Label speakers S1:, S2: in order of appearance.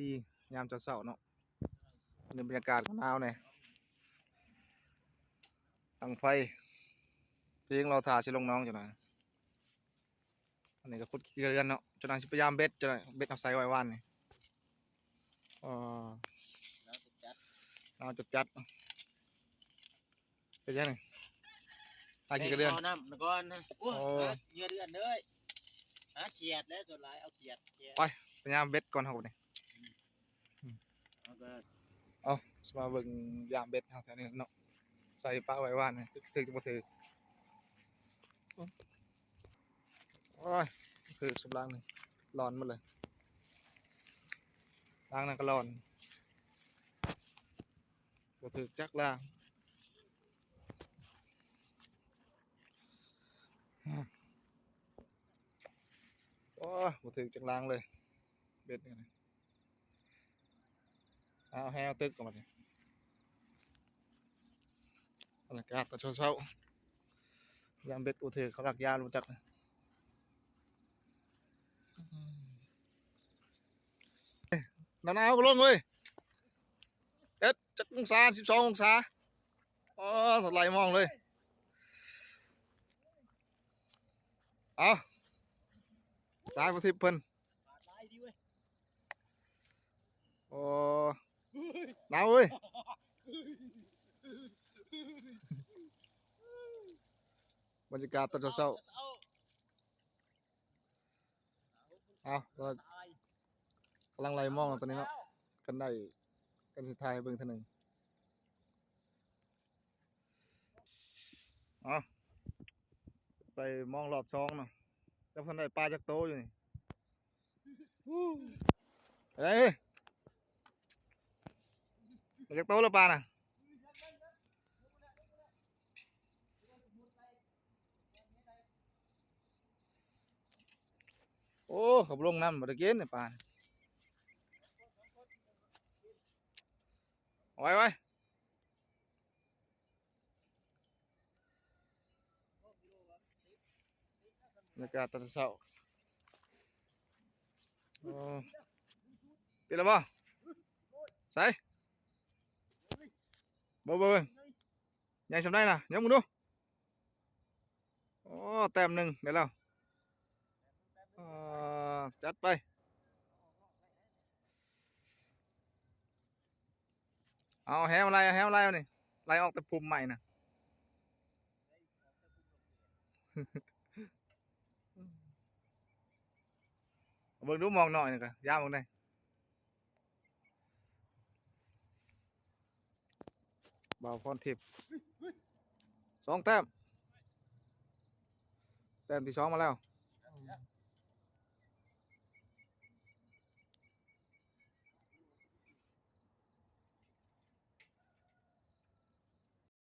S1: ดียามเช้าๆเนาะในบรรยากาศหนาวเนี่ยตั้งไฟเพลงเราถ่าสิลงน้องจังหน่อยอันนี้ก็คุดขี้เรือนเนาะจังหน่อยสิพยายามเบ็ดจังหน่อยเบ็ดเอาใส่ไว้ว่านนี่อ๋อเราจัดเป็นยังไงถ่าขี้เรือน
S2: น้ำก่อนนะโอ้เหยื่อเดือนเลยหาเขียดแล้วส่วนหลายเอาเขียด
S1: ไปพยายามเบ็ดก่อนเขาเนี่ยเอาสมาเบิ่งยามเบ็ดเอาแถวนี้เนาะใส่ปลาไว้ว่านนี่ถือจะบ่ถือโอ้ยถือสำลังนี่ร้อนหมดเลยล้างนั่นก็ร้อนบ่ถือจักล่างโอ้ยบ่ถือจักล้างเลยเบ็ดนี่นะเอาแฮวตึกออกมาดิบรรยากาศตอนเช้าๆยามเบ็ดบ่ถือเขารักยารู้จักนะหนาวๆก็ลงเว้ยเอ็ดจักองศา12องศาอ๋อถลายมองเลยเอาสายประทิบเพิ่นโอ้หนาวเว้ยบรรยากาศตอนเช้าๆเอาก็กำลังไล่มองตอนนี้เนาะกันได้กันสุดท้ายเบิ่งเท่านึงเอาใส่มองรอบช่องเนาะแล้วเพิ่นได้ปลาจักโตอยู่นี่อะไรเอ้ยได้จักโตแล้วปลาน่ะโอ้ขับลงน้ำบ่ได้กินนี่ปลาเอาไว้บรรยากาศตอนเช้าโอ้ปิดแล้วบ่ใส่บ่ใหญ่สำได้น่ะยกมือดูโอ้แต้มหนึ่งเดี๋ยวเราจัดไปเอาแฮมอะไรเอานี่ไล่ออกแต่ภูมิใหม่น่ะเบิ่งดูมองหน่อยนี่ก็ยาวมองได้บ่าวพรทิพย์2 แต้มที่ 2มาแล้ว